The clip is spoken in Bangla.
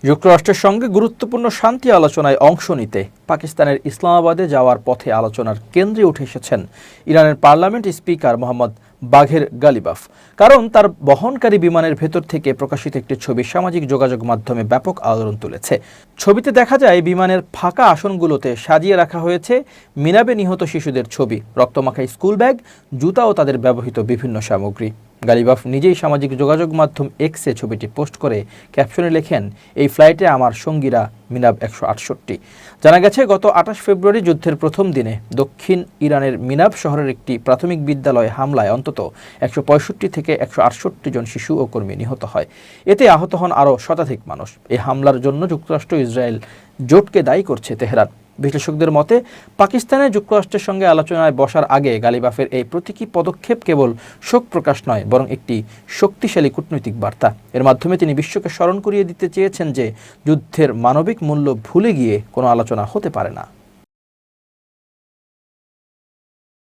যুক্তরাষ্ট্রের সঙ্গে গুরুত্বপূর্ণ শান্তি আলোচনায় অংশ নিতে পাকিস্তানের ইসলামাবাদে যাওয়ার পথে আলোচনার কেন্দ্রে উঠে এসেছেন ইরানের পার্লামেন্ট স্পিকার মোহাম্মদ বাঘের গালিবাফ। কারণ তার বহনকারী বিমানের ভেতর থেকে প্রকাশিত একটি ছবি সামাজিক যোগাযোগ মাধ্যমে ব্যাপক আলোড়ন তুলেছে। ছবিতে দেখা যায় বিমানের ফাঁকা আসনগুলোতে সাজিয়ে রাখা হয়েছে মিনাবে নিহত শিশুদের ছবি, রক্তমাখা স্কুল ব্যাগ, জুতা ও তাদের ব্যবহৃত বিভিন্ন সামগ্রী। গালিবাফ নিজেই সামাজিক যোগাযোগ মাধ্যম এক্সে ছবিটি পোস্ট করে ক্যাপশনে লেখেন, এই ফ্লাইটে আমার সঙ্গীরা মিনাব 168। জানা গেছে, গত 28 ফেব্রুয়ারি যুদ্ধের প্রথম দিনে দক্ষিণ ইরানের মিনাব শহরের একটি প্রাথমিক বিদ্যালয়ে হামলায় অন্তত 165 থেকে 168 জন শিশু ও কর্মী নিহত হয়। এতে আহত হন আরও শতাধিক মানুষ। এই হামলার জন্য যুক্তরাষ্ট্র ইসরায়েল জোটকে দায়ী করছে তেহরান। বিশ্লেষকদের মতে, পাকিস্তানের যুক্তরাষ্ট্রের সঙ্গে আলোচনায় বসার আগে গালিবাফের এই প্রতীকী পদক্ষেপ কেবল শোক প্রকাশ নয়, বরং একটি শক্তিশালী কূটনৈতিক বার্তা। এর মাধ্যমে তিনি বিশ্বকে স্মরণ করিয়ে দিতে চেয়েছেন যে যুদ্ধের মানবিক মূল্য ভুলে গিয়ে কোনো আলোচনা হতে পারে না।